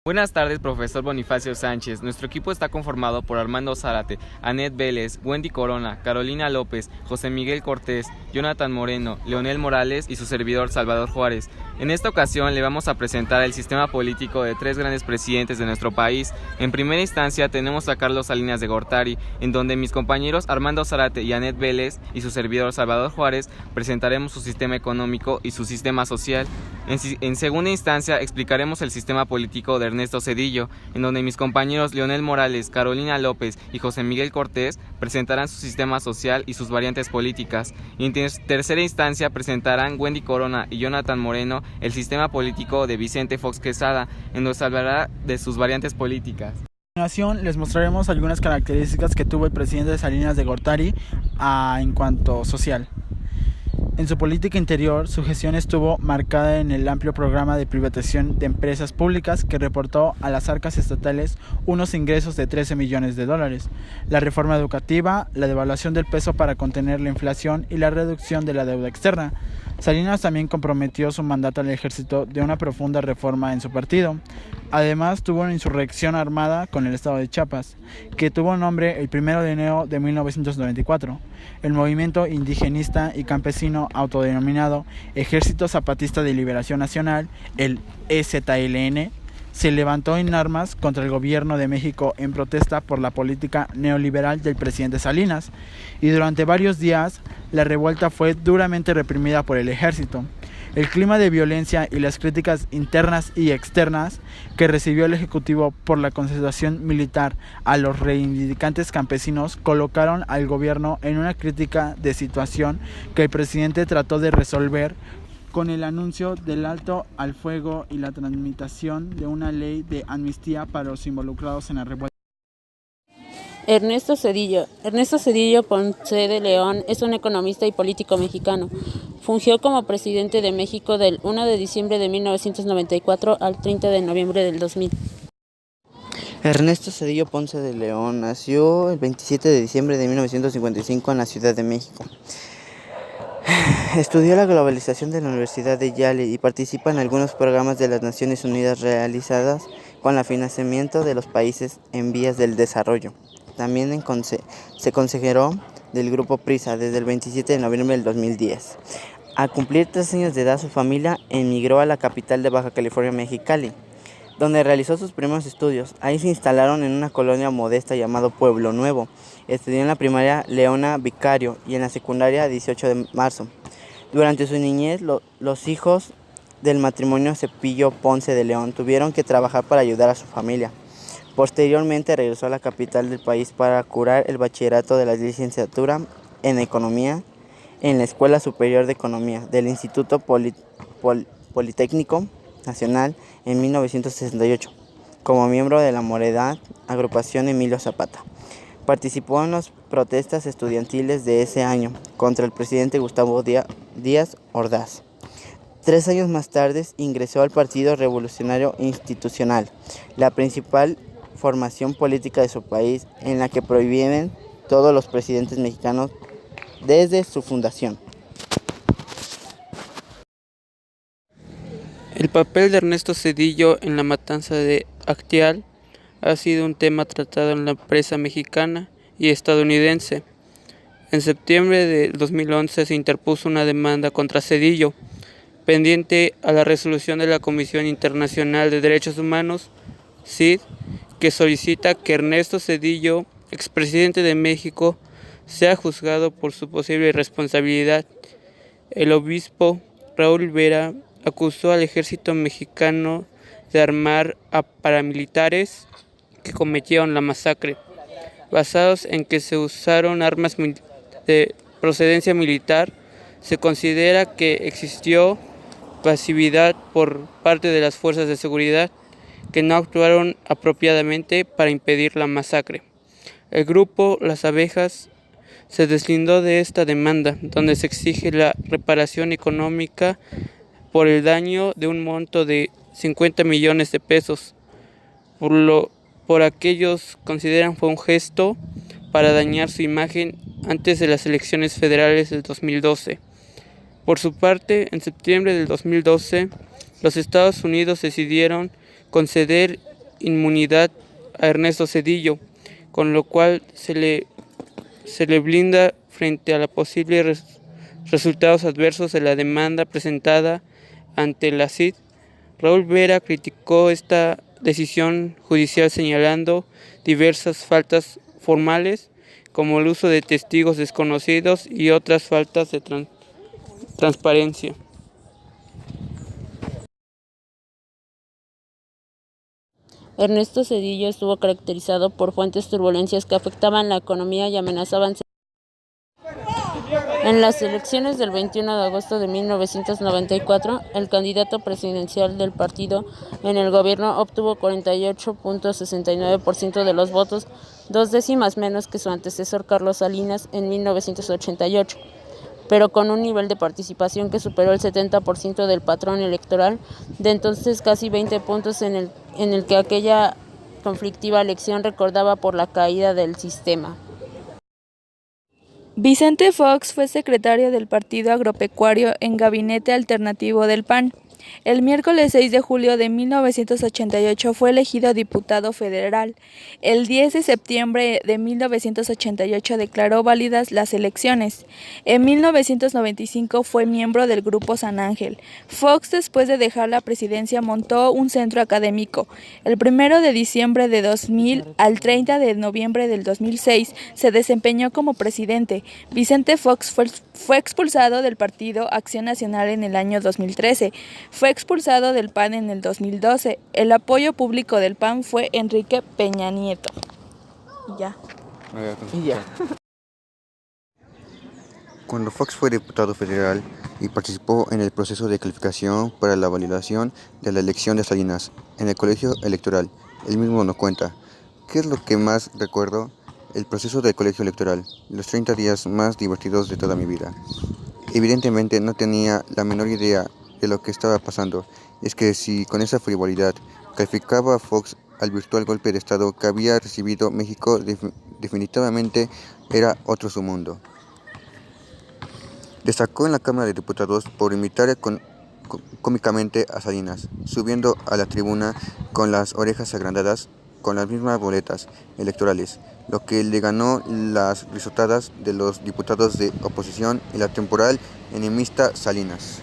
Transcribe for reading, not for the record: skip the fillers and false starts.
Buenas tardes, profesor Bonifacio Sánchez. Nuestro equipo está conformado por Armando Zárate, Anet Vélez, Wendy Corona, Carolina López, José Miguel Cortés, Jonathan Moreno, Leonel Morales y su servidor Salvador Juárez. En esta ocasión le vamos a presentar el sistema político de tres grandes presidentes de nuestro país. En primera instancia tenemos a Carlos Salinas de Gortari, en donde mis compañeros Armando Zárate y Anet Vélez y su servidor Salvador Juárez presentaremos su sistema económico y su sistema social. En segunda instancia explicaremos el sistema político de Ernesto Zedillo, en donde mis compañeros Leonel Morales, Carolina López y José Miguel Cortés presentarán su sistema social y sus variantes políticas. Y en tercera instancia presentarán Wendy Corona y Jonathan Moreno el sistema político de Vicente Fox Quesada, en donde hablará de sus variantes políticas. A continuación les mostraremos algunas características que tuvo el presidente Salinas de Gortari en cuanto social. En su política interior, su gestión estuvo marcada en el amplio programa de privatización de empresas públicas que reportó a las arcas estatales unos ingresos de $13 millones, la reforma educativa, la devaluación del peso para contener la inflación y la reducción de la deuda externa. Salinas también comprometió su mandato al ejército de una profunda reforma en su partido. Además, tuvo una insurrección armada con el estado de Chiapas, que tuvo nombre el 1 de enero de 1994. El movimiento indigenista y campesino autodenominado Ejército Zapatista de Liberación Nacional, el EZLN, se levantó en armas contra el gobierno de México en protesta por la política neoliberal del presidente Salinas, y durante varios días la revuelta fue duramente reprimida por el ejército. El clima de violencia y las críticas internas y externas que recibió el Ejecutivo por la concentración militar a los reivindicantes campesinos colocaron al gobierno en una crítica de situación que el presidente trató de resolver con el anuncio del alto al fuego y la tramitación de una ley de amnistía para los involucrados en la revuelta. Ernesto Zedillo Ponce de León es un economista y político mexicano. Fungió como presidente de México del 1 de diciembre de 1994 al 30 de noviembre del 2000. Ernesto Zedillo Ponce de León nació el 27 de diciembre de 1955 en la Ciudad de México. Estudió la globalización de la Universidad de Yale y participa en algunos programas de las Naciones Unidas realizadas con el financiamiento de los países en vías del desarrollo. También se consejero del Grupo Prisa desde el 27 de noviembre del 2010. Al cumplir 3 años de edad, su familia emigró a la capital de Baja California, Mexicali, donde realizó sus primeros estudios. Ahí se instalaron en una colonia modesta llamado Pueblo Nuevo. Estudió en la primaria Leona Vicario y en la secundaria 18 de marzo. Durante su niñez, los hijos del matrimonio Cepillo Ponce de León tuvieron que trabajar para ayudar a su familia. Posteriormente regresó a la capital del país para cursar el bachillerato de la licenciatura en Economía en la Escuela Superior de Economía del Instituto Politécnico Nacional en 1968, como miembro de la Moredat, agrupación Emilio Zapata. Participó en las protestas estudiantiles de ese año contra el presidente Gustavo Díaz Ordaz. 3 años más tarde ingresó al Partido Revolucionario Institucional, la principal formación política de su país, en la que provienen todos los presidentes mexicanos desde su fundación. El papel de Ernesto Zedillo en la matanza de Acteal ha sido un tema tratado en la prensa mexicana y estadounidense. En septiembre de 2011 se interpuso una demanda contra Zedillo, pendiente a la resolución de la Comisión Internacional de Derechos Humanos, CID, que solicita que Ernesto Zedillo, expresidente de México, sea juzgado por su posible irresponsabilidad. El obispo Raúl Vera acusó al ejército mexicano de armar a paramilitares que cometieron la masacre, basados en que se usaron armas de procedencia militar. Se considera que existió pasividad por parte de las fuerzas de seguridad que no actuaron apropiadamente para impedir la masacre. El grupo Las Abejas se deslindó de esta demanda, donde se exige la reparación económica por el daño de un monto de 50 millones de pesos, por aquellos consideran fue un gesto para dañar su imagen antes de las elecciones federales del 2012. Por su parte, en septiembre del 2012, los Estados Unidos decidieron conceder inmunidad a Ernesto Zedillo, con lo cual se le blinda frente a los posibles resultados adversos de la demanda presentada ante la CID. Raúl Vera criticó esta decisión judicial señalando diversas faltas formales, como el uso de testigos desconocidos y otras faltas de transparencia. Ernesto Zedillo estuvo caracterizado por fuertes turbulencias que afectaban la economía y amenazaban. En las elecciones del 21 de agosto de 1994, el candidato presidencial del partido en el gobierno obtuvo 48.69% de los votos, 2 décimas menos que su antecesor Carlos Salinas en 1988, pero con un nivel de participación que superó el 70% del padrón electoral, de entonces casi 20 puntos en el que aquella conflictiva elección recordaba por la caída del sistema. Vicente Fox fue secretario del Partido Agropecuario en Gabinete Alternativo del PAN. El miércoles 6 de julio de 1988 fue elegido diputado federal. El 10 de septiembre de 1988 declaró válidas las elecciones. En 1995 fue miembro del Grupo San Ángel. Fox, después de dejar la presidencia, montó un centro académico. El 1 de diciembre de 2000 al 30 de noviembre del 2006 se desempeñó como presidente. Vicente Fox fue expulsado del Partido Acción Nacional en el año 2013. Fue expulsado del PAN en el 2012. El apoyo público del PAN fue Enrique Peña Nieto. Y ya. Cuando Fox fue diputado federal y participó en el proceso de calificación para la validación de la elección de Salinas en el colegio electoral, él mismo nos cuenta: ¿qué es lo que más recuerdo? El proceso del colegio electoral, los 30 días más divertidos de toda mi vida. Evidentemente no tenía la menor idea de lo que estaba pasando. Es que si con esa frivolidad calificaba a Fox al virtual golpe de Estado que había recibido México, definitivamente era otro su mundo. Destacó en la Cámara de Diputados por imitar cómicamente a Salinas, subiendo a la tribuna con las orejas agrandadas con las mismas boletas electorales, lo que le ganó las risotadas de los diputados de oposición y la temporal enemista Salinas.